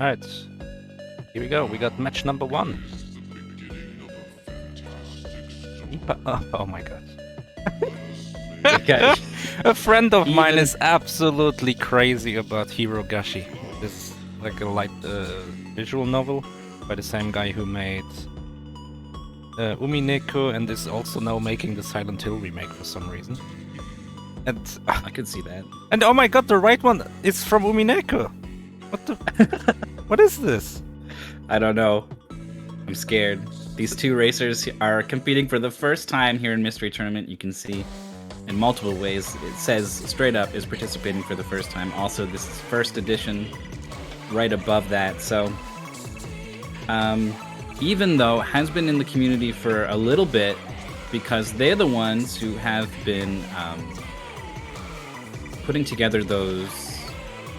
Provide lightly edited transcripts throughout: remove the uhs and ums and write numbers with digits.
Alright, here we go. We got match number 1. Oh my god. Okay. A friend of mine Even- is absolutely crazy about Hirogashi. This is like a light visual novel by the same guy who made Umineko and is also now making the Silent Hill remake for some reason. And I could see that. and oh my god, the right one is from Umineko. What the? What is this? I don't know. I'm scared. These two racers are competing for the first time here in Mystery Tournament. You can see in multiple ways. It says straight up is participating for the first time. Also, this is first edition right above that. So, even though it has been in the community for a little bit, because they're the ones who have been putting together those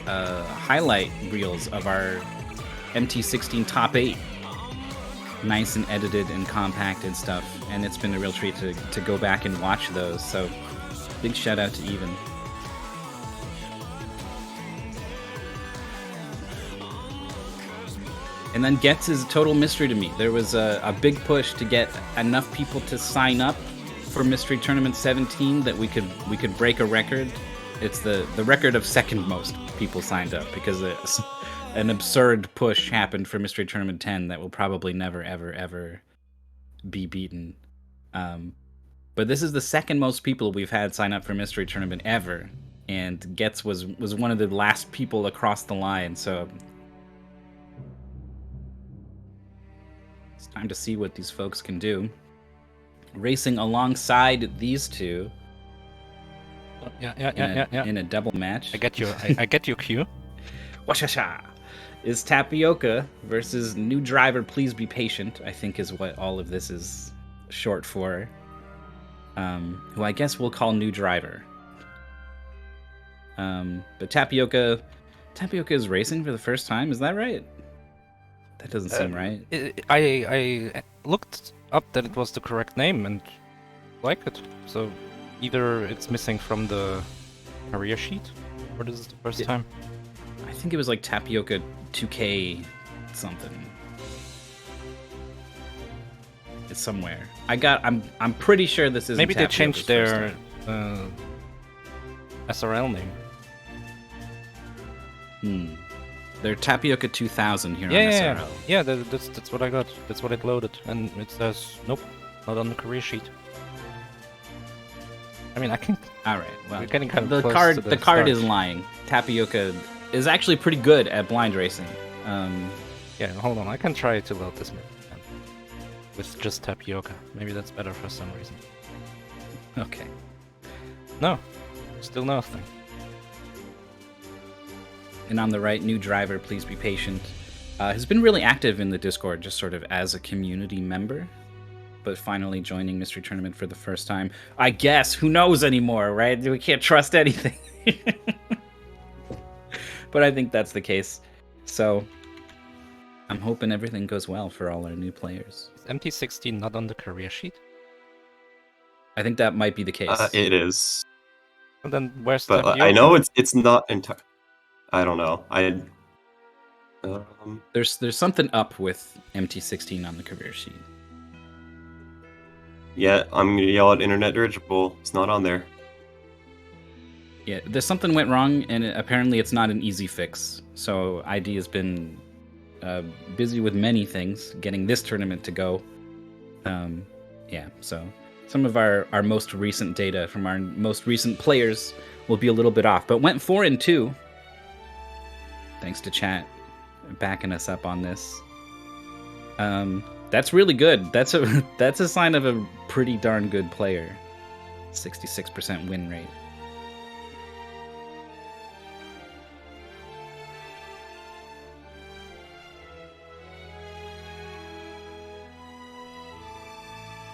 highlight reels of our MT16 top 8. Nice and edited and compacted stuff, and it's been a real treat to go back and watch those. So, big shout out to Even. And then Getz is a total mystery to me. There was a big push to get enough people to sign up for Mystery Tournament 17 that we could break a record. It's the record of second most people signed up because an absurd push happened for Mystery Tournament 10 that will probably never, ever, ever be beaten. But this is the second most people we've had sign up for Mystery Tournament ever, and Getz was one of the last people across the line, so it's time to see what these folks can do. Racing alongside these two Yeah. in a double match. I get your cue. Washasha! Is Tapioca versus NewDrvrPlzBePtnt, I think is what all of this is short for. Who I guess we'll call New Driver. But Tapioca is racing for the first time, is that right? That doesn't seem right. I looked up that it was the correct name and like it. So either it's missing from the career sheet, or this is the first time. I think it was like Tapioca 2K something. It's somewhere. I'm pretty sure this is Maybe they changed their SRL name. They're Tapioca 2000 here on Yeah, SRL. yeah. That's what I got. That's what it loaded, and it says nope, not on the career sheet. I mean, I can. All right. Well, We're getting kind of the close card to the the card start. is lying. Tapioca is actually pretty good at blind racing. Yeah, hold on. I can try to load this map with just Tapioca. Maybe that's better for some reason. Okay. No, still nothing. And on the right, New Driver, Please Be Patient, has been really active in the Discord, just sort of as a community member, but finally joining Mystery Tournament for the first time. I guess, who knows anymore, right? We can't trust anything. But I think that's the case. So, I'm hoping everything goes well for all our new players. Is MT16 not on the career sheet? I think that might be the case. It is, Well, then where's but Tapioca? I know it's not entire. I don't know. There's something up with MT16 on the career sheet. Yeah, I'm gonna yell at Internet Dirigible. It's not on there. Yeah, there's something went wrong, and apparently it's not an easy fix. So ID has been busy with many things, getting this tournament to go. Yeah, so some of our most recent data from our most recent players will be a little bit off, but went 4-2. Thanks to chat backing us up on this. That's really good. That's a sign of a pretty darn good player. 66% win rate.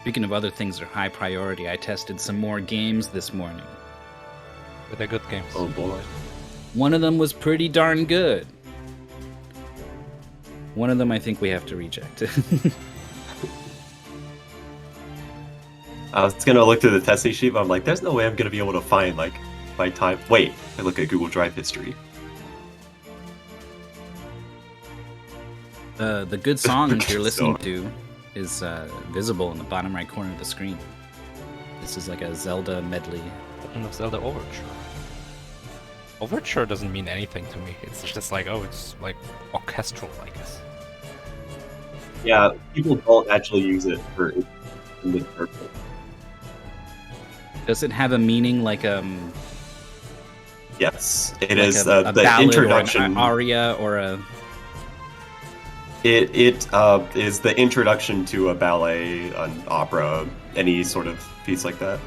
Speaking of other things that are high priority, I tested some more games this morning. But they're good games. Oh boy. One of them was pretty darn good. One of them I think we have to reject. I was gonna look through the testing sheet, but I'm like, there's no way I'm gonna be able to find like my time. Wait, I look at Google Drive history. The good songs you're listening to is visible in the bottom right corner of the screen. This is like a Zelda medley. Legend of Zelda Overture. Overture doesn't mean anything to me. It's just like, oh, it's like orchestral, I guess. Yeah, people don't actually use it for intended purpose. Does it have a meaning like Yes, it like is a the ballad introduction. or an aria or a? It is the introduction to a ballet, an opera, any sort of piece like that.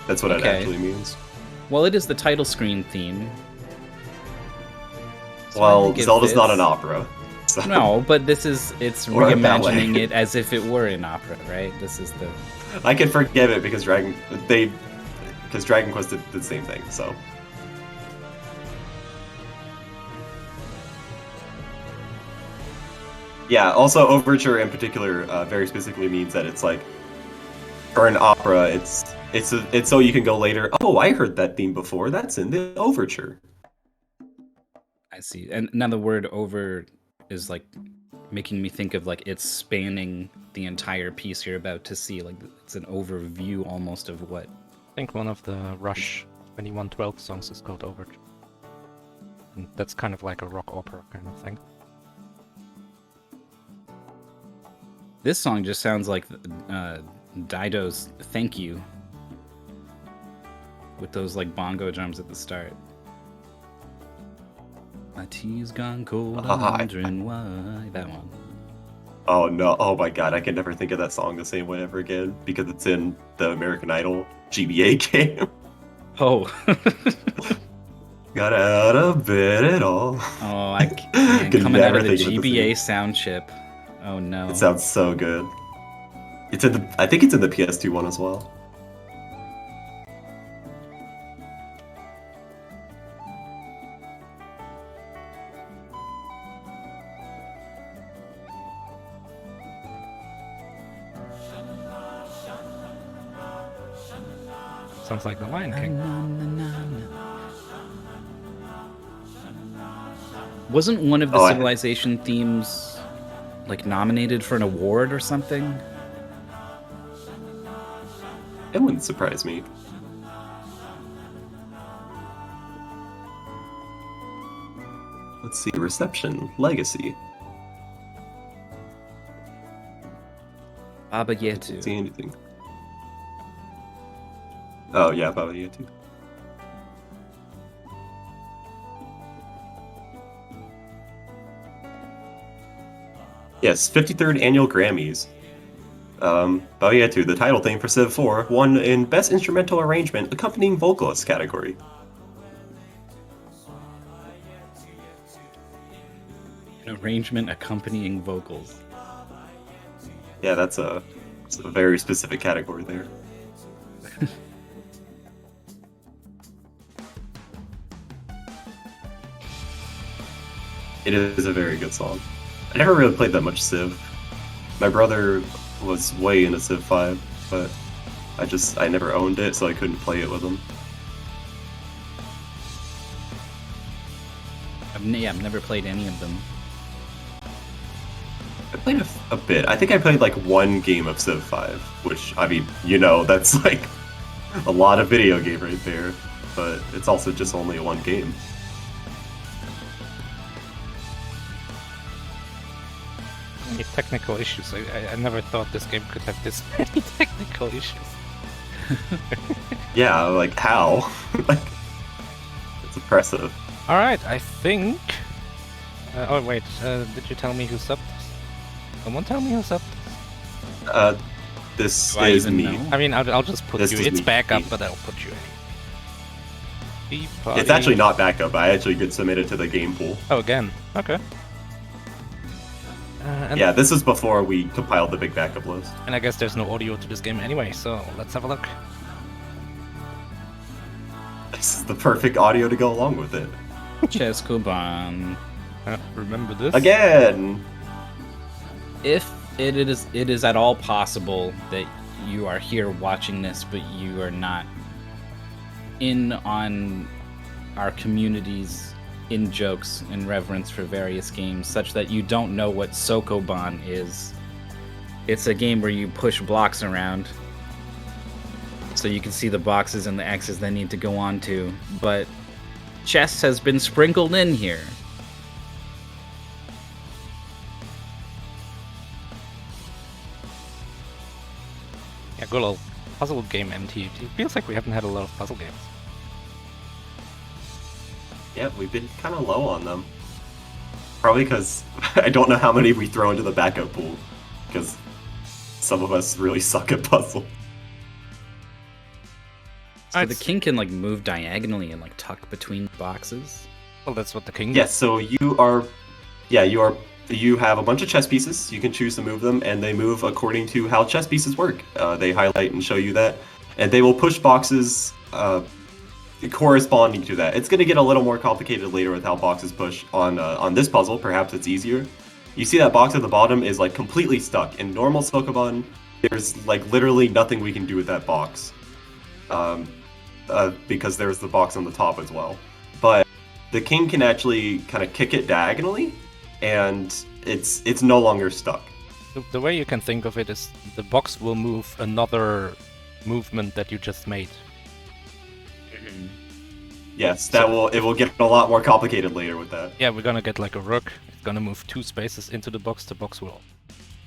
That's what it actually means. Well, it is the title screen theme. So Well, Zelda's not an opera. So. No, but it's Or a ballet. reimagining it as if it were an opera, right? This is the. I can forgive it because Dragon Quest did the same thing. So. Yeah. Also, overture in particular very specifically means that it's like, for an opera, it's so you can go later. Oh, I heard that theme before. That's in the overture. I see. And now the word "over" is like making me think of like it's spanning the entire piece you're about to see. Like it's an overview almost of what. I think one of the Rush 2112 songs is called Overture. And that's kind of like a rock opera kind of thing. This song just sounds like Dido's "Thank You" with those like bongo drums at the start. My tea's gone cold, I'm wondering why. That one. Oh no! Oh my god! I can never think of that song the same way ever again because it's in the American Idol GBA game. Oh. Got out of bed at all. Oh, man, coming out of the GBA sound chip. Oh no! It sounds so good. It's in the. I think it's in the PS2 one as well. Sounds like the Lion King. Wasn't one of the Civilization themes like nominated for an award or something? It wouldn't surprise me. Let's see. Reception. Legacy. Baba Can't Yetu. see anything. Oh yeah, Baba Yetu. Yes, 53rd annual Grammys. Baba Yetu, the title theme for Civ 4, won in Best Instrumental Arrangement Accompanying Vocalist category. An arrangement accompanying vocals. Yeah, it's a very specific category there. It is a very good song. I never really played that much Civ. My brother was way into Civ 5, but I never owned it, so I couldn't play it with him. I've never played any of them. I played a bit. I think I played like one game of Civ 5, which, I mean, you know, that's like a lot of video game right there, but it's also just only one game. Any technical issues. I never thought this game could have this many technical issues. Yeah, like how? Like, it's impressive. Alright, I think... oh wait, did you tell me who subbed this? Someone tell me who subbed this? This is me. Know? I mean, I'll just put This you... is It's me. backup, but I'll put you in. It's actually not backup. I actually get submitted to the game pool. Oh, again. Okay. And, Yeah, this is before we compiled the big backup list. and I guess there's no audio to this game anyway, so let's have a look. This is the perfect audio to go along with it. Chesskoban. Remember this? Again! If it is at all possible that you are here watching this, but you are not in on our community's in jokes and reverence for various games, such that you don't know what Chesskoban is. It's a game where you push blocks around, so you can see the boxes and the X's they need to go on to, but chess has been sprinkled in here. Yeah, good old puzzle game MT. It feels like we haven't had a lot of puzzle games. Yeah, we've been kind of low on them. Probably because I don't know how many we throw into the backup pool, because some of us really suck at puzzle. So the king can like move diagonally and like tuck between boxes. Well, that's what the king. Yes, so you have a bunch of chess pieces. You can choose to move them, and they move according to how chess pieces work. They highlight and show you that, and they will push boxes corresponding to that. It's going to get a little more complicated later with how boxes push on this puzzle. Perhaps it's easier. You see that box at the bottom is like completely stuck. In normal Chesskoban, there's like literally nothing we can do with that box, because there's the box on the top as well. But the king can actually kind of kick it diagonally, and it's no longer stuck. The way you can think of it is the box will move another movement that you just made. Yes, it will get a lot more complicated later with that. Yeah, we're gonna get like a rook. It's gonna move 2 spaces into the box. The box will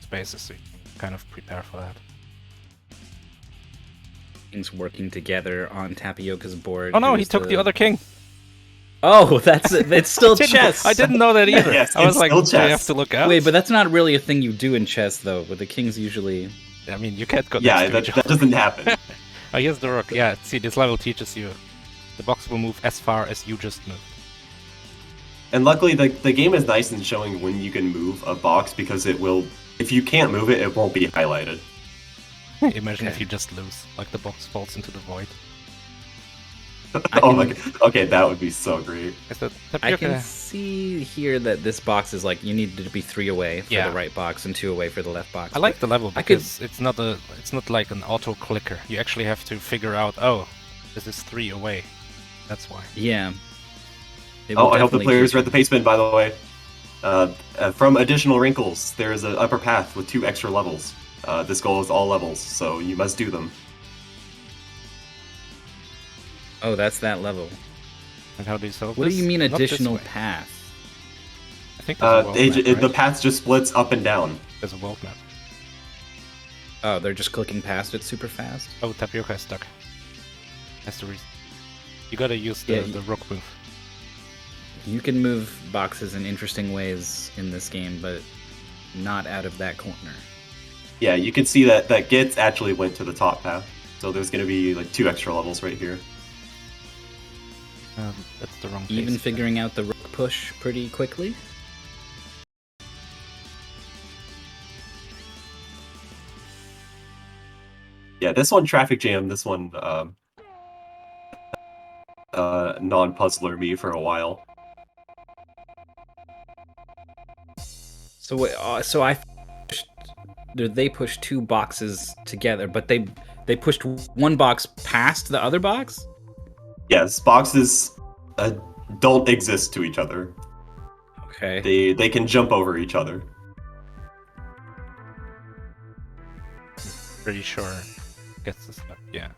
spaces, so you can kind of prepare for that. Things working together on Tapioca's board. Oh no, he took the other king. Oh, that's it. It's still chess. I didn't know that either. Yes, I was it's like, still do I chess. have to look out? Wait, but that's not really a thing you do in chess, though. But the king's usually. I mean, you can't go. Yeah, next to that each other. doesn't happen. Oh, here's the rook. Yeah, see, this level teaches you the box will move as far as you just moved. And luckily, the game is nice in showing when you can move a box, because it will. If you can't move it, it won't be highlighted. Imagine if you just lose, like the box falls into the void. Oh my god. Okay, that would be so great. Is that I tapioca? can see here that this box is like you need to be 3 away for Yeah. the right box and 2 away for the left box. I like the level I could- because it's not like an auto clicker. You actually have to figure out, oh, this is 3 away. That's why. Yeah. It Oh, will I hope the definitely players teach read the pastebin, by the way. From Additional Wrinkles, there is an upper path with 2 extra levels. This goal is all levels, so you must do them. Oh, that's that level. And how do you solve What this? do you mean Not this additional way. path? I think there's a world map, right? The path just splits up and down. There's a world map. Oh, they're just clicking past it super fast? Oh, tapioca is stuck. That's the reason. You gotta use the rook move. You can move boxes in interesting ways in this game, but not out of that corner. Yeah, you can see that Gitz actually went to the top path. So there's going to be like 2 extra levels right here. That's the wrong Even pace. figuring out the rook push pretty quickly? Yeah, this one traffic jam, this one non-puzzler me for a while. So they pushed 2 boxes together, but they pushed 1 box past the other box? Yes, boxes don't exist to each other. Okay. They can jump over each other. Pretty sure gets this stuff. Yeah.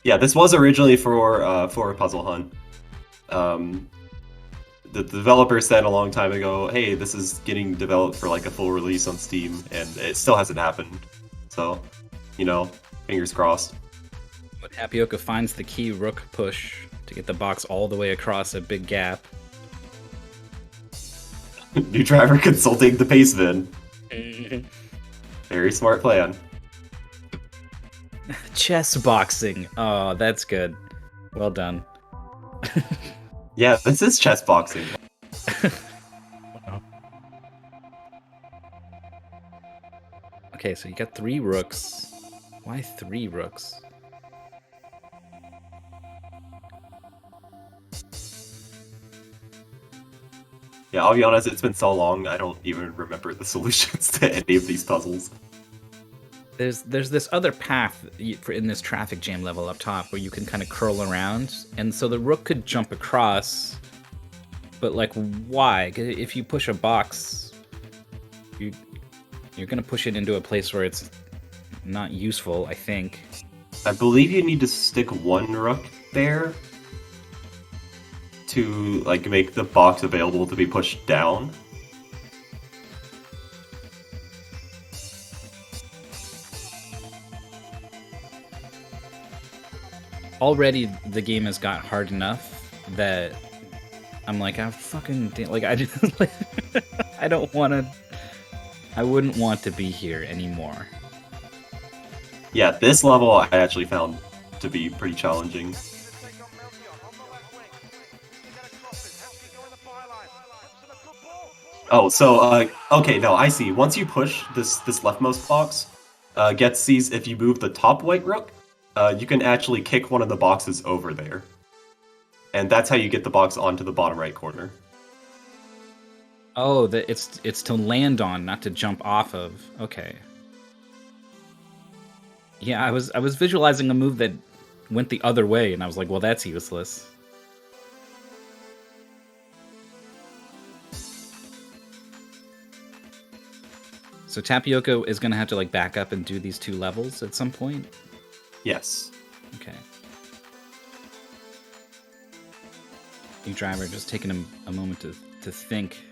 Yeah, this was originally for a puzzle hunt. The developer said a long time ago, hey, this is getting developed for like a full release on Steam, and it still hasn't happened. So, fingers crossed. When Tapioca finds the key rook push to get the box all the way across a big gap. New driver consulting the pace bin. Very smart plan. Chess boxing. Oh, that's good. Well done. Yeah, this is chess boxing. Okay, so you got 3 rooks. Why 3 rooks? Yeah, I'll be honest, it's been so long, I don't even remember the solutions to any of these puzzles. There's this other path in this traffic jam level up top where you can kind of curl around, and so the rook could jump across But like, why? 'Cause if you push a box, you're gonna push it into a place where it's not useful, I think. I believe you need to stick one rook there to like make the box available to be pushed down. Already the game has got hard enough that I'm like, I fucking like I just I don't want to. I wouldn't want to be here anymore. Yeah, this level I actually found to be pretty challenging. Oh, so okay, no, I see. Once you push this leftmost box, sees if you move the top white rook, you can actually kick one of the boxes over there, and that's how you get the box onto the bottom right corner. Oh, it's to land on, not to jump off of. Okay. Yeah, I was visualizing a move that went the other way, and I was like, well, that's useless. So Tapioca is gonna have to like back up and do these 2 levels at some point? Yes. Okay. NewDrvr just taking a moment to think.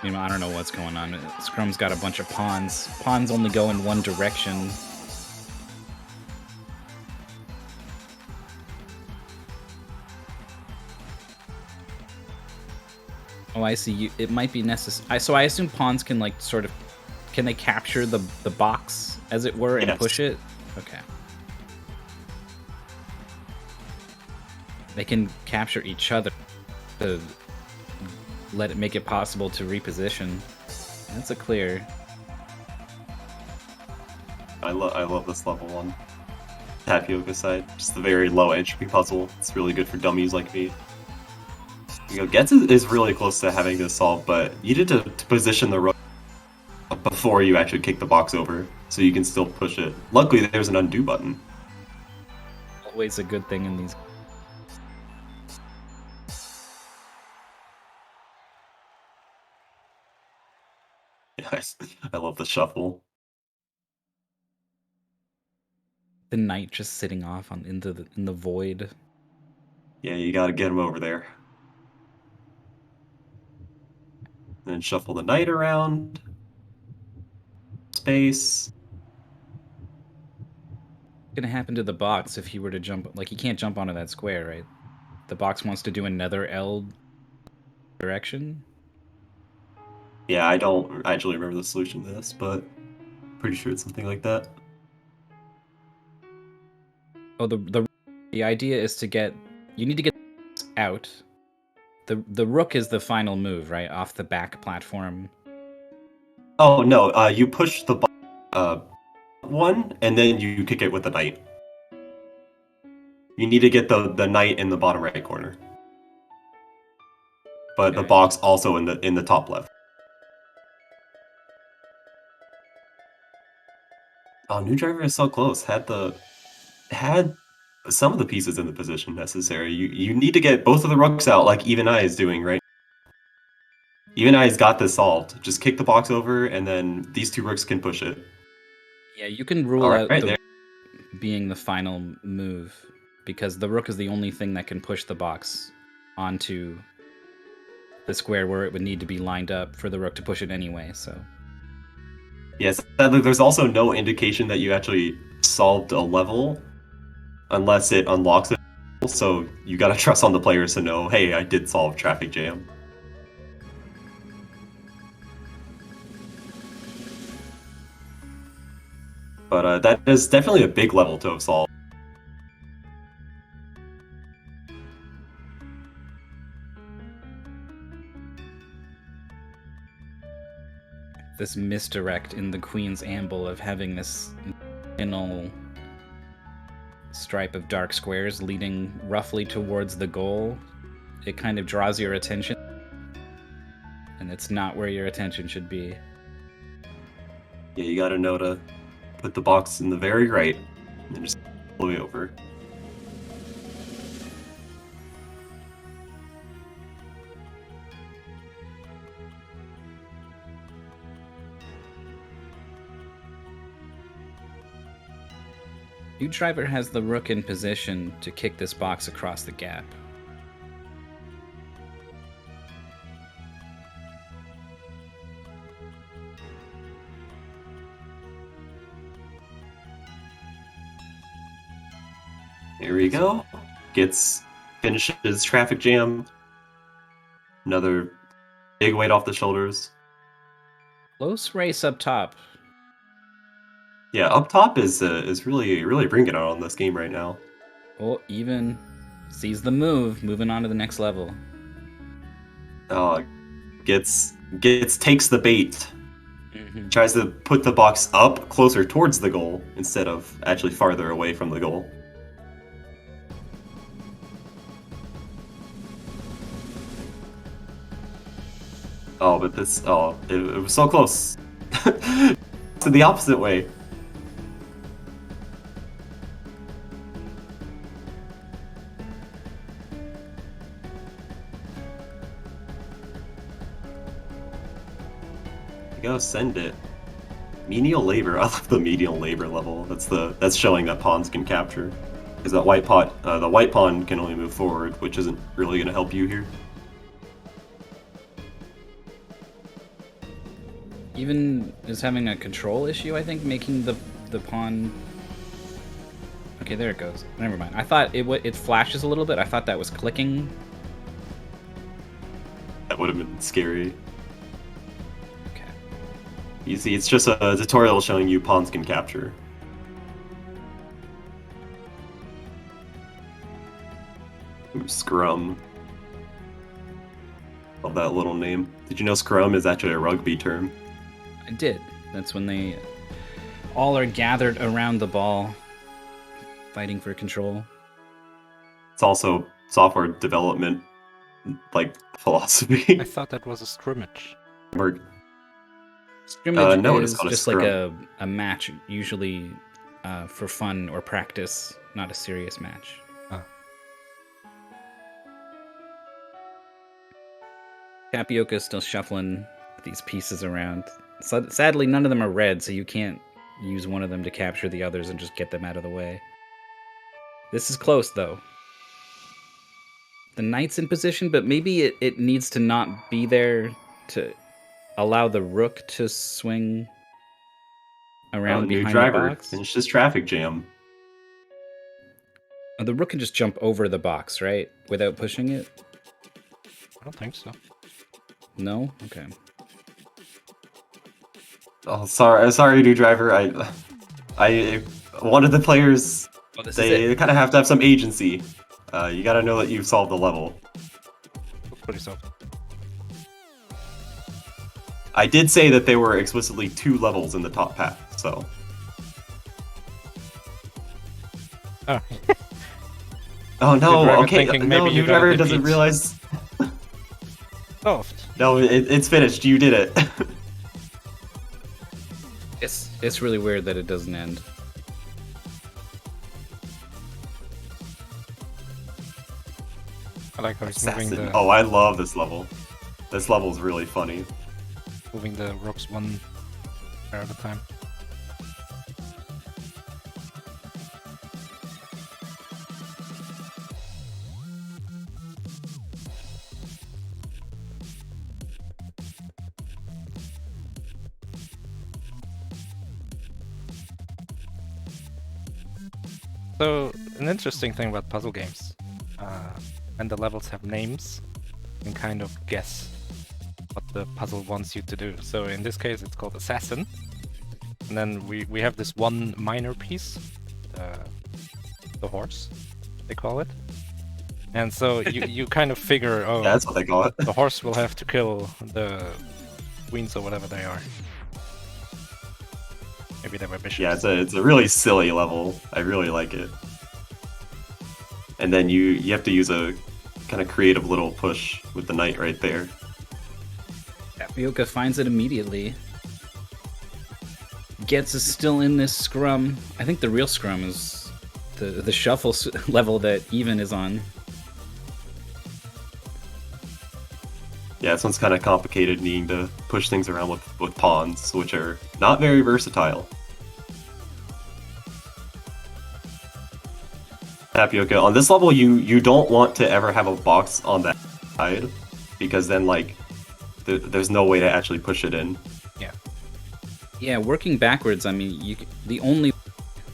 You know, I don't know what's going on. Scrum's got a bunch of pawns. Pawns only go in one direction. Oh, I see. It might be necessary. So I assume pawns can like sort of, can they capture the box as it were and push it? Okay. They can capture each other to make it possible to reposition. That's a clear. I love this level on Tapioca side. Just the very low entropy puzzle. It's really good for dummies like me. You know, Getz is really close to having this solved, but you need to position the rook before you actually kick the box over, so you can still push it. Luckily, there's an undo button. Always a good thing in these. Yes, I love the shuffle. The knight just sitting off in the void. Yeah, you gotta get him over there. Then shuffle the knight around. Space. What's gonna happen to the box if he were to jump? Like, he can't jump onto that square, right? The box wants to do another L direction. Yeah, I don't actually remember the solution to this, but pretty sure it's something like that. Oh, the idea is to get. You need to get out. The rook is the final move, right? Off the back platform. Oh no, you push the one, and then you kick it with the knight. You need to get the knight in the bottom right corner, but the box also in the top left. Oh, NewDrvr is so close. Had some of the pieces in the position necessary. You need to get both of the rooks out, like Even Eye is doing, right? Even Eye's got this solved. Just kick the box over, and then these 2 rooks can push it. Yeah, you can rule out Right the there. being the final move because the rook is the only thing that can push the box onto the square where it would need to be lined up for the rook to push it anyway. So Yes, there's also no indication that you actually solved a level unless it unlocks it. So you gotta trust on the players to know, hey, I did solve traffic jam. But that is definitely a big level to have solved. this misdirect in the queen's amble of having this inner stripe of dark squares leading roughly towards the goal, it kind of draws your attention, and it's not where your attention should be. Yeah, you gotta know to put the box in the very right, and then just all the way over. NewDriver has the rook in position to kick this box across the gap. Here we go. Finishes traffic jam. Another big weight off the shoulders. Close race up top. Yeah, up top is really bringing it on this game right now. Oh, even sees the move, moving on to the next level. Takes the bait. Mm-hmm. Tries to put the box up closer towards the goal instead of actually farther away from the goal. Oh, but it was so close. To the opposite way. You gotta send it. Menial labor. I love the menial labor level. That's showing that pawns can capture. Because the white pawn can only move forward, which isn't really gonna help you here. Even is having a control issue, I think, making the pawn... Okay, there it goes. Never mind. I thought it flashes a little bit. I thought that was clicking. That would have been scary. Okay. You see, it's just a tutorial showing you pawns can capture. Ooh, Scrum. Love that little name. Did you know Scrum is actually a rugby term? I did. That's when they all are gathered around the ball, fighting for control. It's also software development, philosophy. I thought that was a scrimmage. Scrimmage no, it's is called a just scrum. like a match, usually for fun or practice, not a serious match. Oh. Tapioca is still shuffling these pieces around. Sadly, none of them are red, so you can't use one of them to capture the others and just get them out of the way. This is close, though. The knight's in position, but maybe it needs to not be there to allow the rook to swing around behind the NewDriver box. finished his traffic jam. The rook can just jump over the box, right? Without pushing it? I don't think so. No? Okay. Oh, sorry, NewDriver. I wanted the players. Oh, this is They it. kind of have to have some agency. You gotta know that you've solved the level. Looks pretty soft. I did say that there were explicitly 2 levels in the top path, so. Oh. Oh no, NewDriver okay, thinking no, maybe you got NewDriver a doesn't defeat. realize. Soft. No, it's finished, you did it. It's really weird that it doesn't end. I like how he's moving Assassin. the Oh, I love this level. This level's really funny. moving the rooks one pair at a time. So, an interesting thing about puzzle games, when the levels have names, you can kind of guess what the puzzle wants you to do. So in this case, it's called Assassin. And then we have this one minor piece, the horse, they call it. And so you kind of figure, oh, Yeah, that's what they call it. the horse will have to kill the queens or whatever they are. Maybe they were bishops. Yeah, it's a really silly level. I really like it. And then you have to use a kind of creative little push with the knight right there. Tapioca finds it immediately. Gets us still in this scrum. I think the real scrum is the shuffle level that Even is on. Yeah, this one's kind of complicated, needing to push things around with pawns, which are not very versatile. Tapioca. On this level, you don't want to ever have a box on that side, because then like there's no way to actually push it in. Yeah. Yeah, working backwards, I mean, the only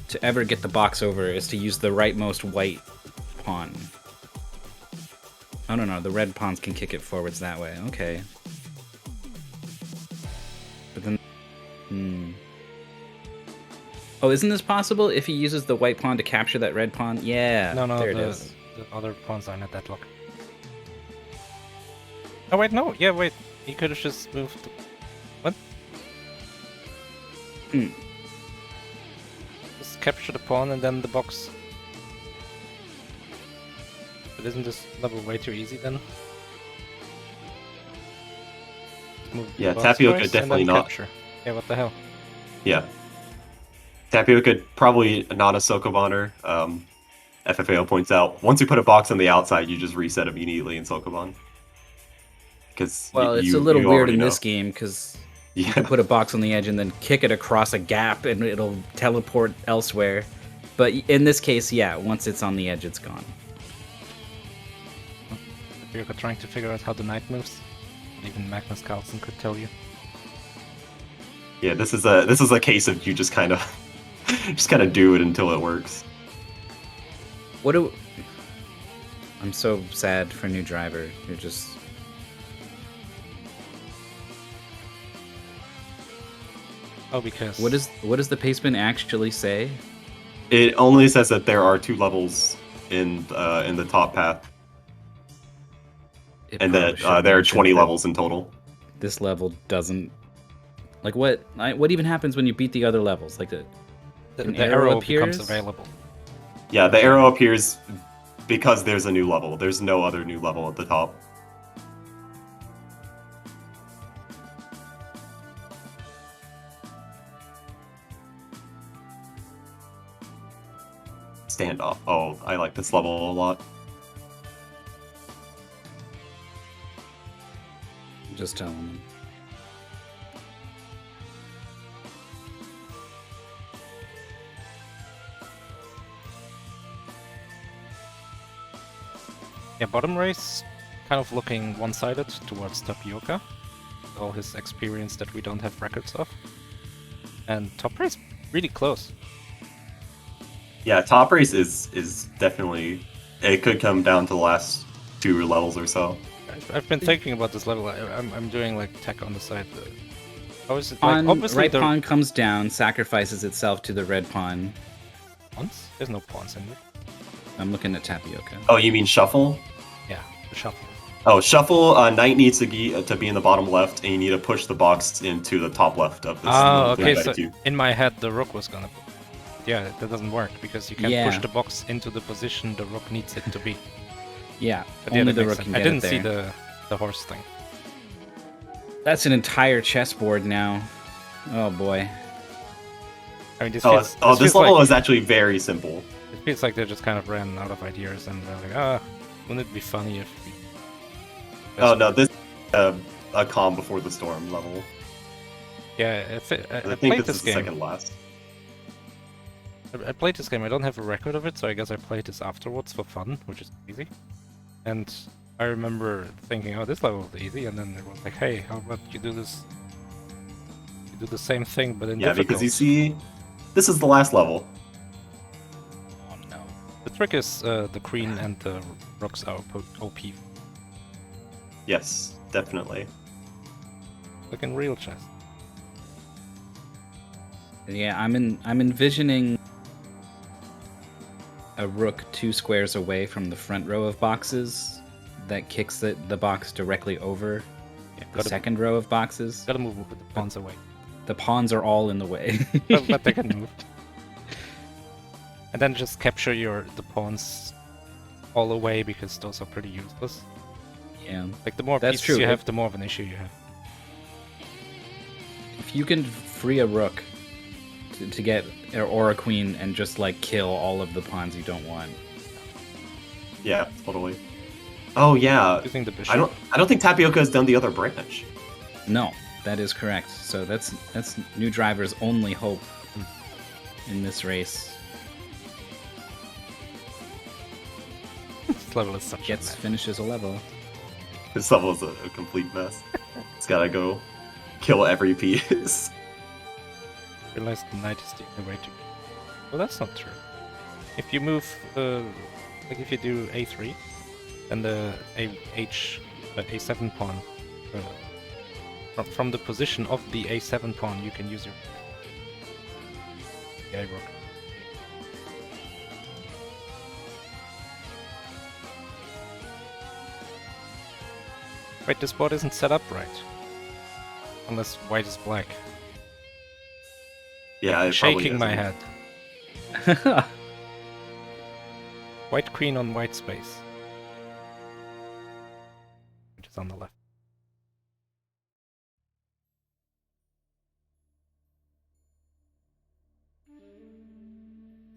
to ever get the box over is to use the rightmost white pawn. Oh, no, the red pawns can kick it forwards that way. Okay. But then... Oh, isn't this possible if he uses the white pawn to capture that red pawn? Yeah, No, there it is. the other pawns are not that lock. Oh, wait, no. Yeah, wait. He could have just moved... What? Just capture the pawn and then the box. But isn't this level way too easy then? Move the Yeah, box Tapioca first definitely and then not. capture. Yeah, what the hell? Yeah. Tapioca probably not a Sokobaner. FFAO points out, once you put a box on the outside, you just reset immediately in Sokoban. Because Well, it's a little weird in this game because you can put a box on the edge and then kick it across a gap and it'll teleport elsewhere. But in this case, yeah, once it's on the edge, it's gone. You're trying to figure out how the knight moves. Even Magnus Carlsen could tell you. Yeah, this is a case of you just kind of do it until it works. I'm so sad for New Driver. You're just... Oh, because... What does the pastebin actually say? It only says that there are 2 levels in the top path, and that there are 20 levels in total. This level doesn't... Like, what even happens when you beat the other levels? Like, the arrow appears? becomes available. Yeah, the arrow appears because there's a new level. There's no other new level at the top. Standoff. Oh, I like this level a lot. Just telling them. Yeah, bottom race kind of looking one-sided towards Tapioca. All his experience that we don't have records of. And top race really close. Yeah, top race is definitely... It could come down to the last 2 levels or so. I've been thinking about this level. I'm doing like tech on the side. How is it? Pawn, Like, obviously right pawn comes down, sacrifices itself to the red pawn. Pawns? There's no pawns in it. I'm looking at Tapioca. Oh, you mean shuffle? Yeah, the shuffle. Oh, shuffle. Knight needs to be in the bottom left, and you need to push the box into the top left of this. Oh, okay. So 3x2. in my head, the rook was gonna. Yeah, that doesn't work because you can't push the box into the position the rook needs it to be. Yeah, But only that the makes rook sense. can I get didn't it see there. the horse thing. That's an entire chessboard now. Oh boy. I mean, this This feels level like, is actually very simple. It feels like they just kind of ran out of ideas and they're like, wouldn't it be funny if we... Oh no, this a calm before the storm level. Yeah, I I think played this this is game. second last. I played this game. I don't have a record of it, so I guess I played this afterwards for fun, which is easy. And I remember thinking, oh, this level is easy, and then it was like, hey, how about you do this? You do the same thing, but in difficult. Because you see, this is the last level. Oh no. The trick is the queen and the rooks are OP. Yes, definitely. Like in real chess. Yeah, I'm envisioning a rook 2 squares away from the front row of boxes that kicks the box directly over the second row of boxes. Gotta move the pawns away. The pawns are all in the way. but they can move. And then just capture the pawns all away because those are pretty useless. Yeah, Like the more That's pieces true. you have, the more of an issue you have. if you can free a rook to get or a queen and just like kill all of the pawns you don't want. Yeah, totally. Oh yeah. Using the bishop. I don't think Tapioca has done the other branch. No, that is correct. So that's New Driver's only hope in this race. This level is such Gets a mess. finishes a level. This level is a complete mess. It's gotta go kill every piece. Realize the knight is the only way to. Well, that's not true. If you move, like if you do a3, then the a7 pawn, from the position of the a7 pawn, you can use your the rook. Wait, this board isn't set up right. Unless white is black. Yeah, I'm it probably shaking my isn't. head. White queen on white space. Which is on the left.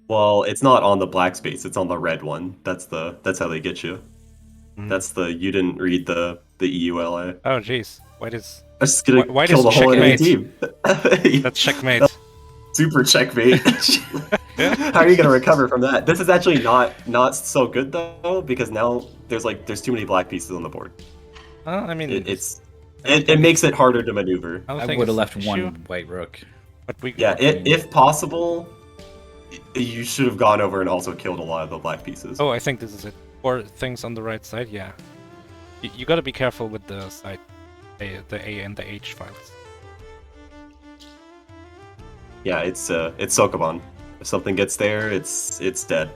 Well, it's not on the black space, it's on the red one. That's how they get you. That's the you didn't read the EULA. Oh jeez, white is I'm just gonna White kill is the whole enemy checkmate. team. that's checkmate. Super checkmate. How are you gonna recover from that? This is actually not so good though, because now there's too many black pieces on the board. I mean, It makes it harder to maneuver. I, don't I think would have it's left an one issue, white rook. but we Yeah, if possible, you should have gone over and also killed a lot of the black pieces. Oh, I think this is it. Or things on the right side, yeah. You gotta be careful with the side, the A and the H files. Yeah, it's Chesskoban. If something gets there, it's dead.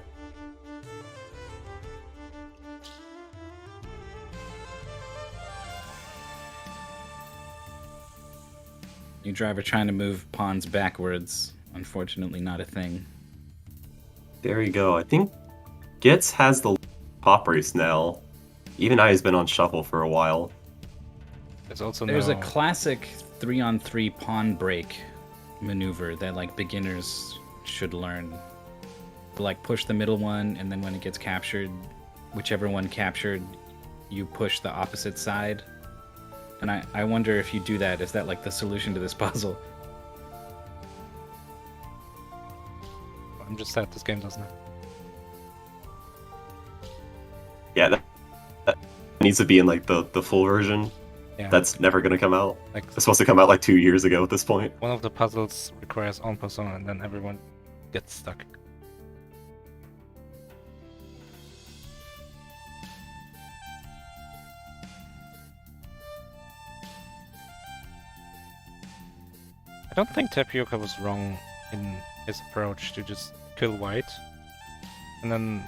NewDrvr trying to move pawns backwards. Unfortunately, not a thing. There you go. I think Gitz has the pop race now. Even I has been on shuffle for a while. There's also There's no... a classic 3-on-3 pawn break maneuver that like beginners should learn. Like push the middle one, and then when it gets captured, whichever one captured, you push the opposite side. And I wonder if you do that, is that like the solution to this puzzle? I'm just sad this game doesn't have. Yeah, that needs to be in like the full version. Yeah. That's never gonna come out. Like It's supposed to come out like 2 years ago at this point. one of the puzzles requires en passant, and then everyone gets stuck. I don't think Tapioca was wrong in his approach to just kill white. And then...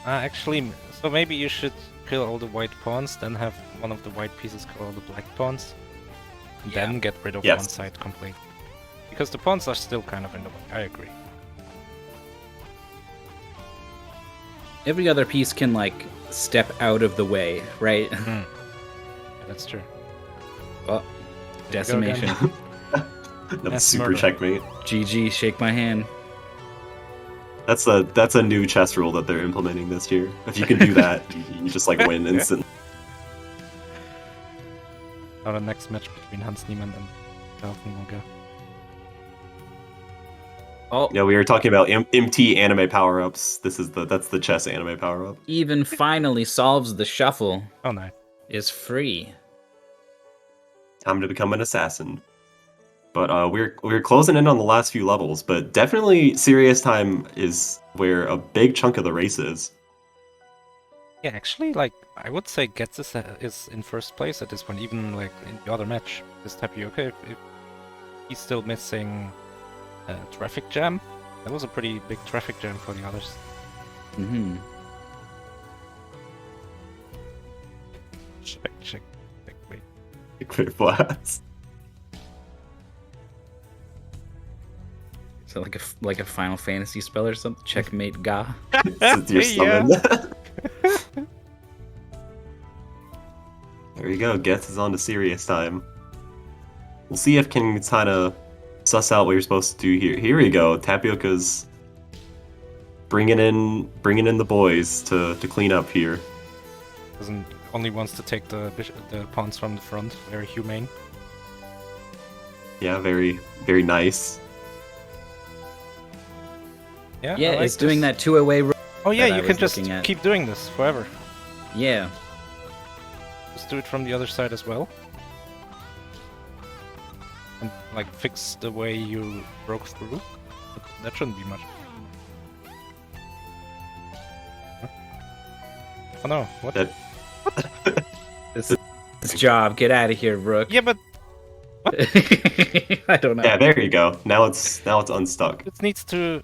actually, so maybe you should kill all the white pawns, then have one of the white pieces kill all the black pawns. And Yeah. then get rid of Yes. one side completely. Because the pawns are still kind of in the way, I agree. Every other piece can like step out of the way, right? Yeah, that's true. Oh, decimation. That's That's super murder. checkmate. GG, shake my hand. That's a new chess rule that they're implementing this year. If you can do that, you just like win instantly. Now the next match between Hans Niemann and Jonathan will go. Oh, Yeah, we were talking about MT anime power-ups. That's the chess anime power-up. even finally solves the shuffle. Oh no. Is free. Time to become an assassin. But we're closing in on the last few levels, but definitely serious time is where a big chunk of the race is. Yeah, actually, like, I would say Getz is in first place at this point, even like in the other match. This Tapioca, if he's still missing traffic jam, that was a pretty big traffic jam for the others. Mm-hmm. Check, wait. Quick blast. So like a Final Fantasy spell or something? Checkmate Ga. It's your Yeah. summon. There you go. Geth is on to serious time. We'll see if can kind of suss out what you're supposed to do here. Here we go. Tapioca's bringing in the boys to clean up here. Only wants to take the pawns from the front. Very humane. Yeah, very very nice. Yeah, Yeah, I like it's doing this. that two-away. Oh yeah, that I you was can just looking at. keep doing this forever. Yeah. Just do it from the other side as well. And like fix the way you broke through. But that shouldn't be much. Huh? Oh no, what? That This job. Get out of here, Rook. Yeah, but I don't know. yeah, there you go. Now it's unstuck. it needs to...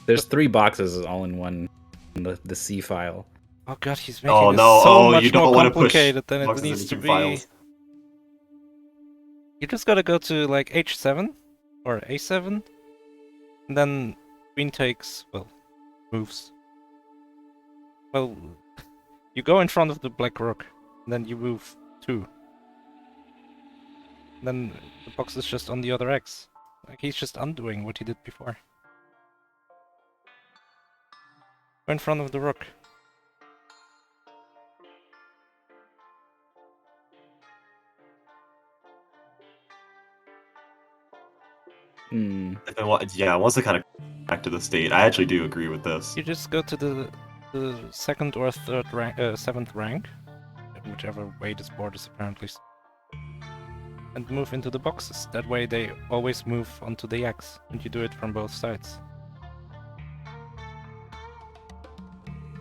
There's 3 boxes all in one in the C file. Oh god, he's making Oh this no! so Oh, much you don't more want to push complicated than it boxes needs into to two be. files. You just gotta go to like H7 or A7, and then queen takes, well, moves. Well, you go in front of the black rook, and then you move 2. Then the box is just on the other X. Like he's just undoing what he did before. Go in front of the rook. If I want, yeah, I want to kind of back to the state. I actually do agree with this. You just go to the 2nd or 3rd rank, 7th rank, whichever way this board is apparently, and move into the boxes. That way they always move onto the X, and you do it from both sides.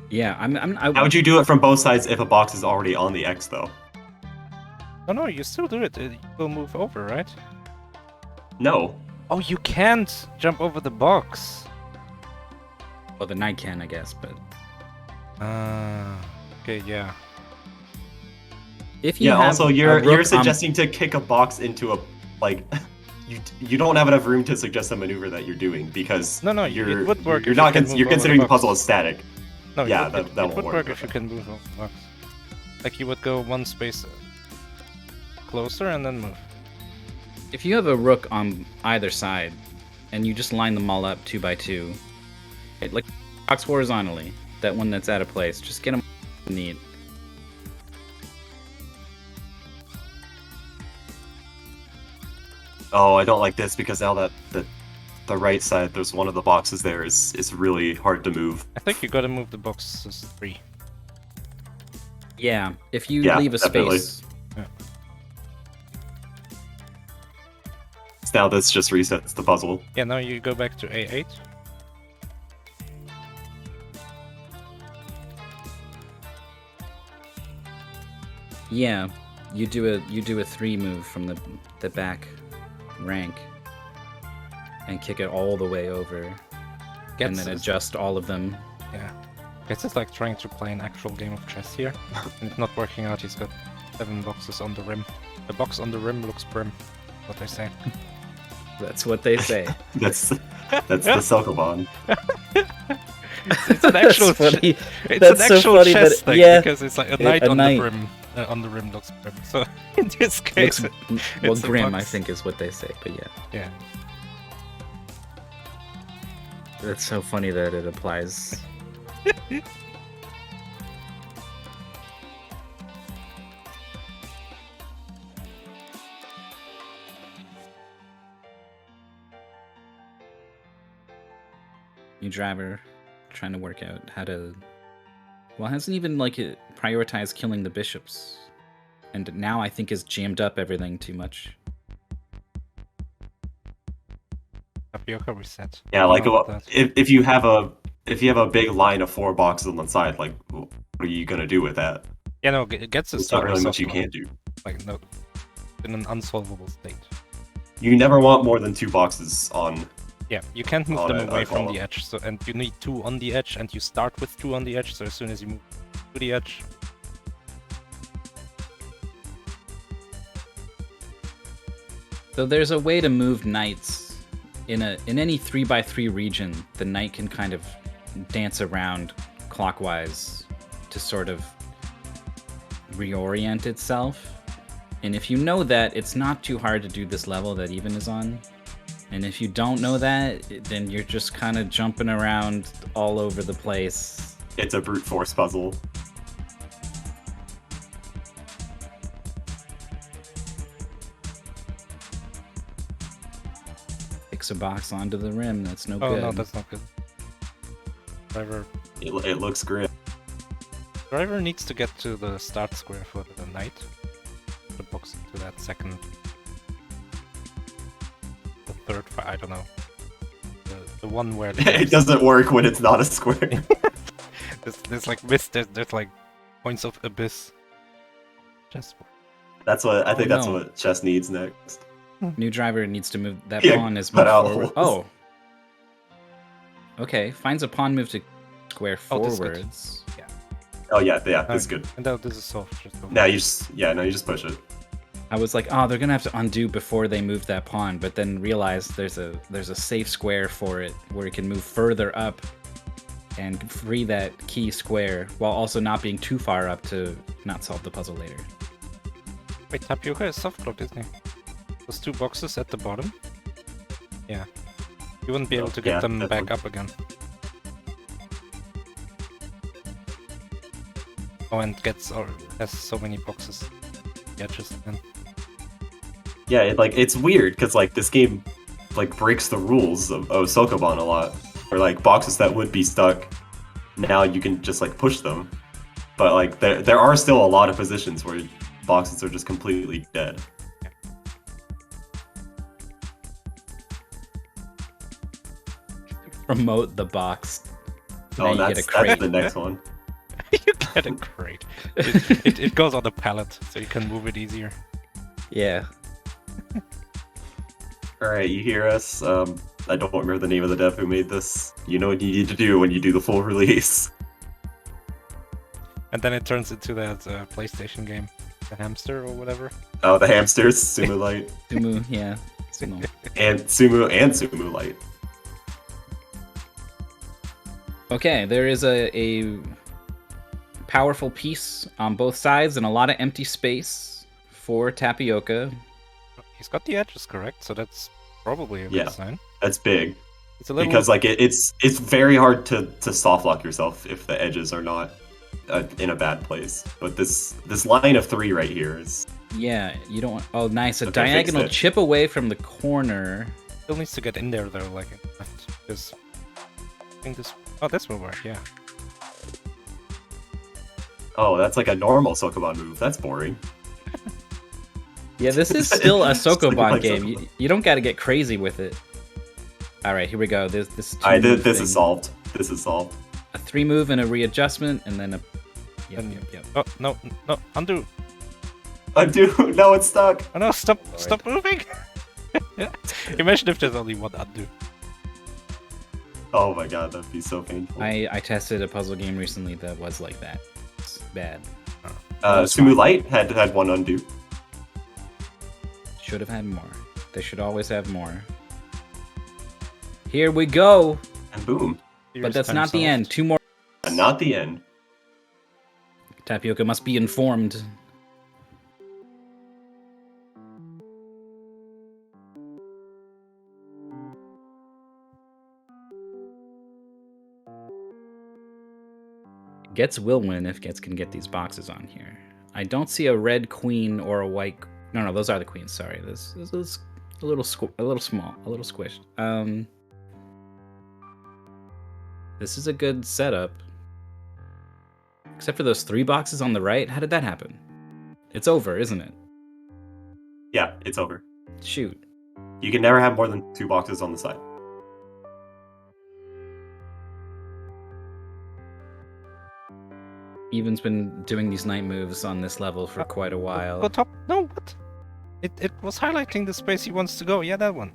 Yeah, How would you do it from both sides if a box is already on the X, though? Oh no, you still do it. It will move over, right? No. Oh, you can't jump over the box. Well, the knight can, I guess, but Okay, yeah. if you Yeah. have Also, a you're rook suggesting to kick a box into a like. You don't have enough room to suggest a maneuver that you're doing because No, it you're would work you're if not you can move you're over considering the box. puzzle as static. No, Yeah, it that would won't work work. if you can move over the box. Like you would go one space closer and then move. If you have a rook on either side, and you just line them all up 2 by 2, like box horizontally, that one that's out of place, just get them neat. Oh, I don't like this because now that the right side, there's one of the boxes there is really hard to move. I think you gotta move the boxes 3. Yeah, if you Yeah, leave a definitely. space. So now this just resets the puzzle. Yeah, now you go back to A8. Yeah, you do a 3 move from the back rank, and kick it all the way over, and Gets then this. adjust all of them. Yeah. It's just like trying to play an actual game of chess here. And it's not working out. He's got 7 boxes on the rim. The box on the rim looks prim, what they say. That's what they say. That's the Chesskoban. It's an actual That's funny. it's That's an so actual funny chess that- thing yeah. because it's like a knight A on knight. the rim looks prim. So in this case, Looks, well, it's a grim, I box. think, is what they say. But yeah, Yeah. that's so funny that it applies. New driver trying to work out how to. Well, hasn't even like it prioritized killing the bishops, and now I think has jammed up everything too much. Tapioca reset. Yeah, like How about that? if you have a big line of 4 boxes on the side, like what are you gonna do with that? Yeah, no, it gets us There's not to really a much you soft mode. can do. Like no, in an unsolvable state. You never want more than 2 boxes on. Yeah, you can't move On them a away from column. the edge. So and you need 2 on the edge, and you start with 2 on the edge. So as soon as you move to the edge, So there's a way to move knights in any 3x3 region. The knight can kind of dance around clockwise to sort of reorient itself. And if you know that, it's not too hard to do this level that Even is on. And if you don't know that, then you're just kind of jumping around all over the place. It's a brute force puzzle. Fix a box onto the rim. That's no oh good. no, that's not good. Driver It looks grim. Driver needs to get to the start square for the knight. The box to that second, the third. I don't know. The one where It doesn't work when it's not a square. there's like mist. There's like points of abyss. Just That's what I think. That's no. what chess needs next. New driver needs to move. That Yeah, pawn is cut moved out forward. holes. Oh. Okay, finds a pawn move to square Oh, this is good. forwards. Oh yeah, that's good. And now this is soft. Just go. Now you just push it. I was like, oh, they're gonna have to undo before they move that pawn, but then realized there's a safe square for it where it can move further up and free that key square while also not being too far up to not solve the puzzle later. Wait, tapioca is soft blocked, isn't he? Those two boxes at the bottom. Yeah. You wouldn't be able to get Yeah, them that back one. up again. Oh, and has so many boxes. Yeah, just then. Yeah, it's weird because like this game like breaks the rules of Chesskoban a lot. Or like boxes that would be stuck, now you can just like push them. But like there are still a lot of positions where boxes are just completely dead. Promote the box. Now Oh, you get a that's crate. the next one. You get a crate. It goes on the pallet, so you can move it easier. Yeah. All right, you hear us? I don't remember the name of the dev who made this. You know what you need to do when you do the full release. And then it turns into that PlayStation game, the hamster or whatever. Oh, the hamsters, Sumu Light, Sumu, yeah. Sumo. and Sumu Light. Okay, there is a powerful piece on both sides and a lot of empty space for Tapioca. He's got the edges correct, so that's probably a Yeah. good sign. That's big It's a little because like it's very hard to soft lock yourself if the edges are not in a bad place. But this line of 3 right here is Yeah, you don't want... Oh, nice. A Okay, fix diagonal it. chip away from the corner. still needs to get in there though, like because I think this. Oh, this will work. Yeah. oh, that's like a normal Chesskoban move. That's boring. Yeah, this is still a Just like Chesskoban like game. Chesskoban. You don't got to get crazy with it. All right, here we go. This Alright, two-move this thing. is solved. This is solved. A 3-move and a readjustment, and then a... Yep, And- yep. Oh no, undo. Undo. No, it's stuck. Oh no, stop moving. Imagine if there's only one undo. Oh my god, that'd be so painful. I tested a puzzle game recently that was like that. It's bad. Sumu fine. Light had one undo. Should have had more. They should always have more. Here we go! And boom. But that's Time not the solved. end. 2 more. And not the end. Tapioca must be informed. Gets will win if Gets can get these boxes on here. I don't see a red queen or a white... No, those are the queens. Sorry, this is a little small, a little squished. This is a good setup. Except for those 3 boxes on the right. How did that happen? It's over, isn't it? Yeah, it's over. Shoot. You can never have more than 2 boxes on the side. Even's been doing these night moves on this level for quite a while. Go top. No, what? It was highlighting the space he wants to go. Yeah, that one.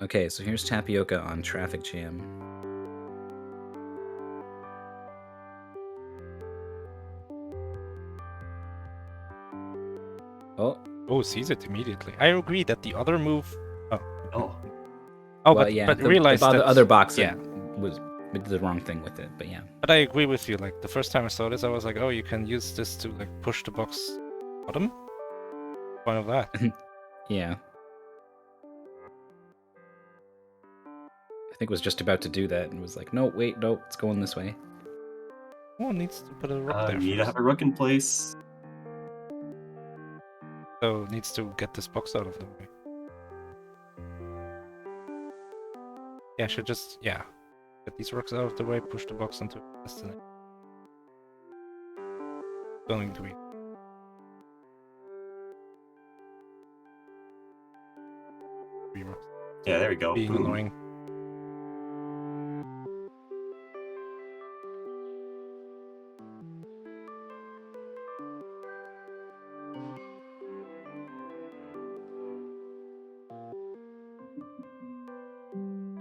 Okay, so here's Tapioca on Traffic Jam. Oh, Oh, sees it immediately. I agree that the other move. Oh. Oh, well, but yeah. but the realized that other box yeah. we did the wrong thing with it, but yeah. But I agree with you. Like the first time I saw this, I was like, oh, you can use this to like push the box bottom. Point of that. Yeah. I think was just about to do that and was like, no, wait, no, it's going this way. One needs to put a rook there. You need to first. have a rook in place. So needs to get this box out of the way. Yeah, I should just, yeah. Get these rocks out of the way, push the box onto destiny. Going to be. Three rocks. Yeah, there we go. Being Boom. annoying.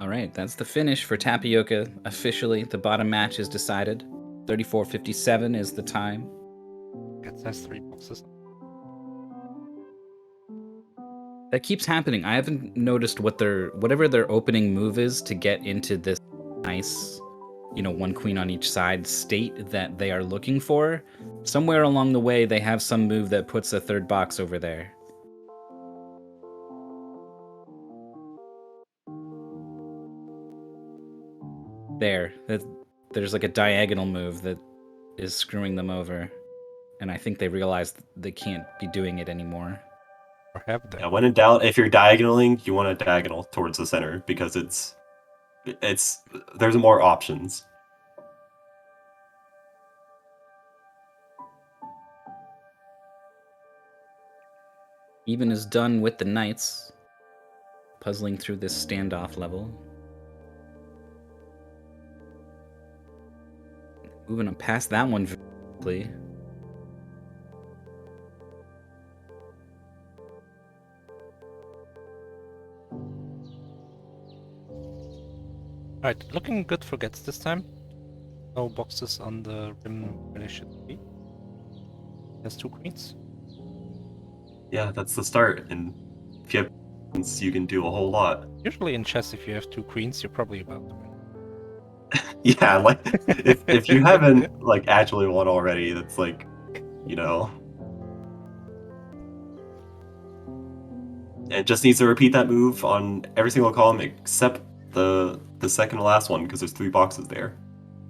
All right, that's the finish for Tapioca. Officially, the bottom match is decided. 34:57 is the time. It says 3 boxes. That keeps happening. I haven't noticed whatever their opening move is to get into this nice, one queen on each side state that they are looking for. Somewhere along the way, they have some move that puts a third box over there. There's like a diagonal move that is screwing them over, and I think they realized they can't be doing it anymore. Or have they? Yeah, when in doubt, if you're diagonaling, you want to diagonal towards the center because there's more options. Even is done with the knights, puzzling through this standoff level. Moving on past that one quickly. Alright, looking good for gets this time. No boxes on the rim where they should be. There's 2 queens. Yeah, that's the start. And if you have queens, you can do a whole lot. Usually in chess, if you have 2 queens, you're probably about to win. Yeah, like if you haven't like actually won already, that's like, it just needs to repeat that move on every single column except the second to last one because there's 3 boxes there.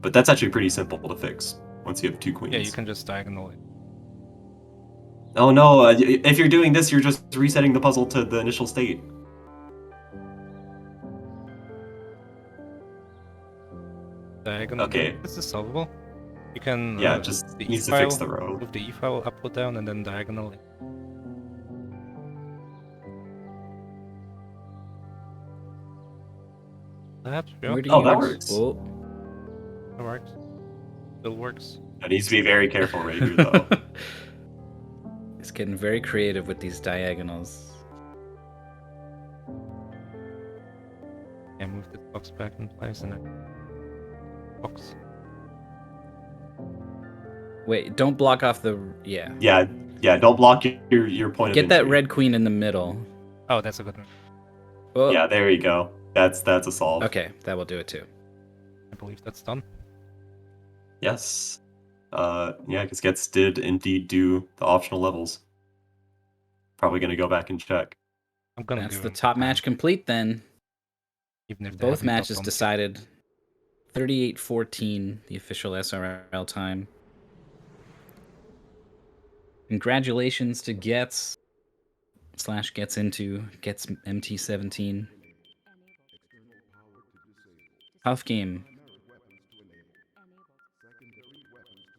But that's actually pretty simple to fix once you have 2 queens. Yeah, you can just diagonal it. Oh no, if you're doing this, you're just resetting the puzzle to the initial state. Diagonal. Okay. This is solvable. You can just the needs to E-file, fix the row. move the E-file up or down and then diagonal it. That, yeah, Where do Oh, you that works. Oh. that works. Still works. It needs to be very careful right here, though. It's getting very creative with these diagonals. Yeah, move this box back in place and then box. Wait, don't block off the... Yeah. Yeah, don't block your point of Get that entry. red queen in the middle. Oh, that's a good one. Oh. Yeah, there you go. That's a solve. Okay, that will do it too. I believe that's done. Yes. Yeah, because Gets did indeed do the optional levels. Probably gonna go back and check. I'm gonna That's do the them, top match complete then. even if they Both haven't got matches done. decided. 38-14, the official SRL time. Congratulations to Gets / Gets into Gets MT17. Tough game.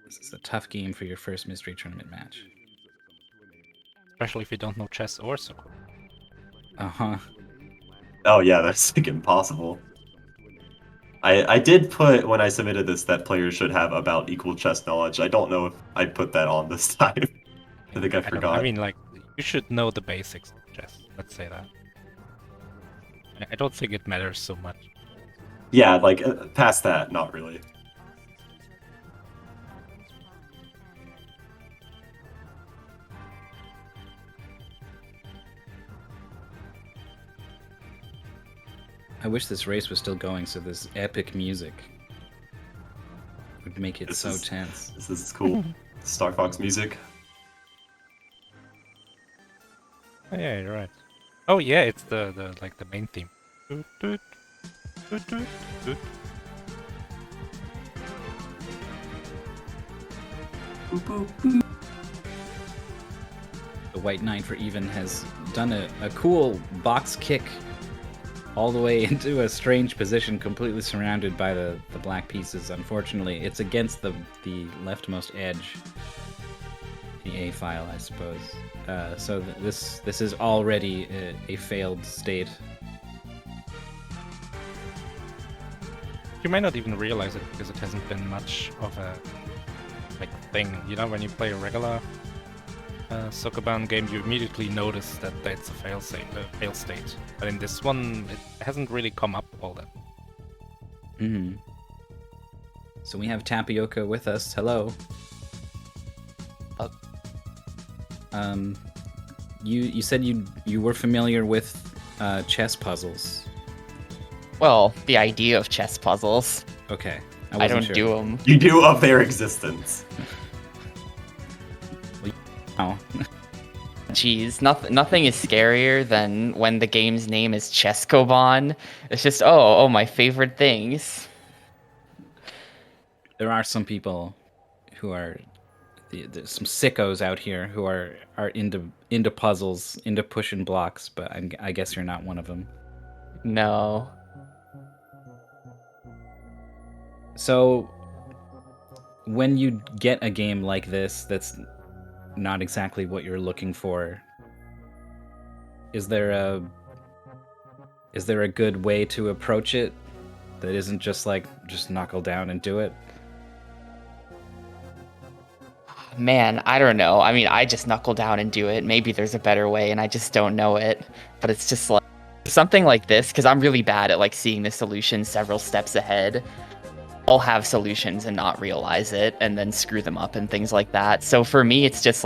This is a tough game for your first mystery tournament match. Especially if you don't know chess or soccer. Uh-huh. Oh yeah, that's like impossible. I did put when I submitted this that players should have about equal chess knowledge. I don't know if I put that on this time. I think I don't know. forgot. I mean, like, you should know the basics of chess. Let's say that. I don't think it matters so much. Yeah, like past that, not really. I wish this race was still going so this epic music would make it This so is- tense. This is cool. Star Fox music. Oh, yeah, you're right. Oh yeah, it's the like the main theme. Doot, doot, doot, doot, doot. The White Knight for Even has done a cool box kick all the way into a strange position, completely surrounded by the black pieces. Unfortunately, it's against the leftmost edge, the A file, I suppose. So this is already a failed state. You may not even realize it because it hasn't been much of a thing. You know, when you play a regular Chesskoban game, you immediately notice that that's a fail state. But in this one, it hasn't really come up all that. Mm-hmm. So we have Tapioca with us. Hello. You said you were familiar with chess puzzles. Well, the idea of chess puzzles. Okay. I don't do them. You do of their existence. Oh. Jeez, nothing is scarier than when the game's name is Chesskoban. It's just, oh, my favorite things. There are some people who are there's some sickos out here who are into puzzles, into pushing blocks, but I guess you're not one of them. No. So, when you get a game like this that's not exactly what you're looking for, is there a good way to approach it that isn't just knuckle down and do it? Man, I don't know. I mean, I just knuckle down and do it. Maybe there's a better way and I just don't know it. But it's just like something like this, because I'm really bad at seeing the solution several steps ahead. I'll have solutions and not realize it and then screw them up and things like that. So for me, it's just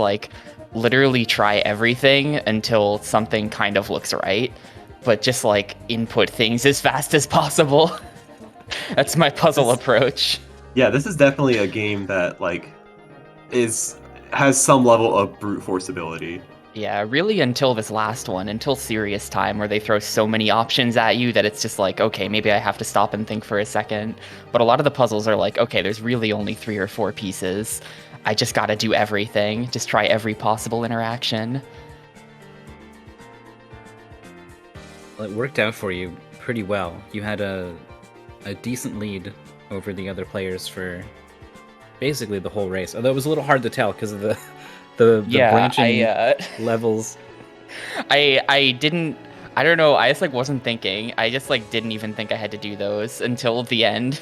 literally try everything until something kind of looks right, but just input things as fast as possible. That's my puzzle approach. Yeah, this is definitely a game that has some level of brute force ability. Yeah, really until this last one, until Serious Time, where they throw so many options at you that it's just okay, maybe I have to stop and think for a second. But a lot of the puzzles are okay, there's really only 3 or 4 pieces. I just gotta do everything, just try every possible interaction. Well, it worked out for you pretty well. You had a decent lead over the other players for basically the whole race, although it was a little hard to tell because of the branching levels. I don't know, I just wasn't thinking. I just didn't even think I had to do those until the end.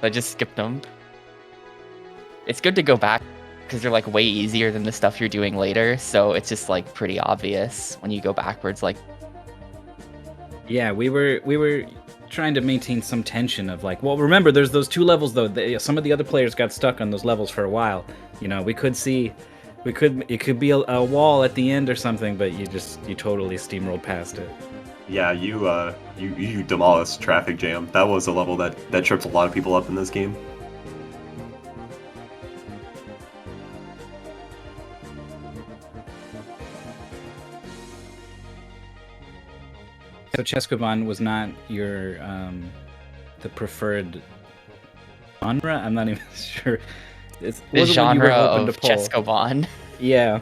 I just skipped them. It's good to go back because they're way easier than the stuff you're doing later, so it's just pretty obvious when you go backwards. Yeah, we were trying to maintain some tension of well, remember there's those 2 levels though. Some of the other players got stuck on those levels for a while. You know, it could be a wall at the end or something, but you totally steamrolled past it. Yeah, you demolished Traffic Jam. That was a level that trips a lot of people up in this game. So Chesskoban was not your the preferred genre? I'm not even sure. The genre of Chesskoban. Yeah.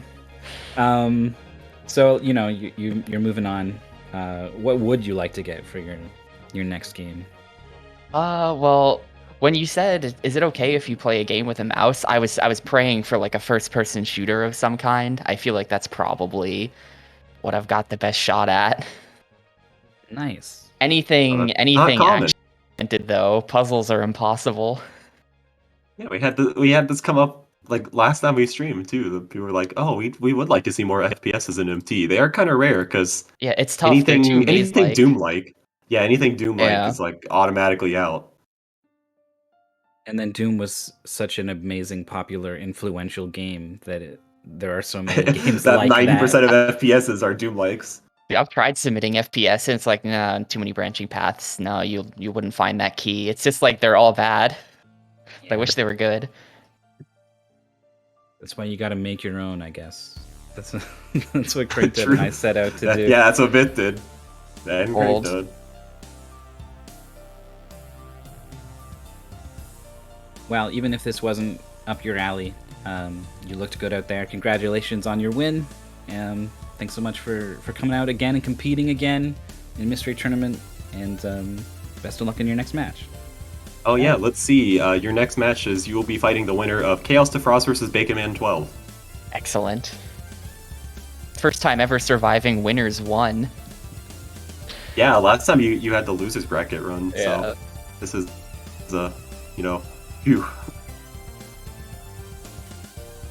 So you're moving on. What would you like to get for your next game? Well, when you said, is it okay if you play a game with a mouse? I was praying for a first-person shooter of some kind. I feel like that's probably what I've got the best shot at. Nice. Anything action-oriented though. Puzzles are impossible. Yeah, we had this come up last time we streamed too. The people were oh, we would like to see more FPSs in MT. They are kind of rare because yeah, it's tough. Anything Doom-like, Yeah. is automatically out. And then Doom was such an amazing, popular, influential game that there are so many games that like 90% of FPSs are Doom-likes. I've tried submitting FPS and it's nah, too many branching paths. No, you wouldn't find that key. It's just they're all bad. I wish they were good. That's why you got to make your own, I guess. That's what Craig did and I set out to do. Yeah, that's what Bit did. And Craig Old. did. Well, even if this wasn't up your alley, you looked good out there. Congratulations on your win. Thanks so much for coming out again and competing again. in Mystery Tournament, and best of luck in your next match. Oh yeah, let's see. Your next match is you will be fighting the winner of Chaos to Frost versus Bacon Man 12. Excellent. First time ever surviving winners won. Yeah, last time you had the losers bracket run, Yeah. so this is phew.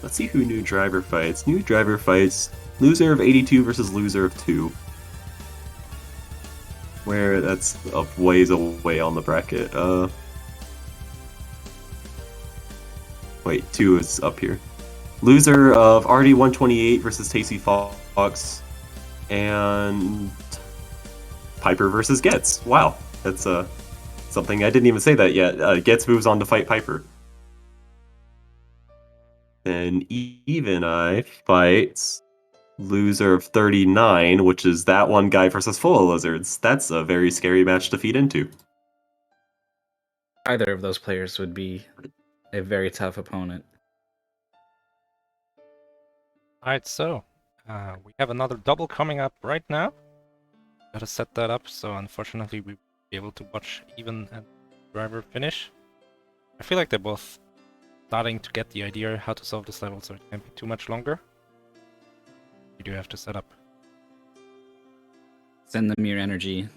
Let's see who New Driver fights. New Driver fights loser of 82 versus loser of 2. Where that's a ways away on the bracket. Wait, 2 is up here. Loser of RD128 versus Tasty Fox, and Piper versus Getz. Wow, that's something I didn't even say that yet. Getz moves on to fight Piper. Then Even Eye fights loser of 39, which is that one guy versus Full of Lizards. That's a very scary match to feed into. Either of those players would be a very tough opponent. Alright, so we have another double coming up right now. Gotta set that up, so unfortunately we won't be able to watch Even and Driver finish. I feel like they're both starting to get the idea how to solve this level, so it can't be too much longer. You do have to set up. Send them your energy.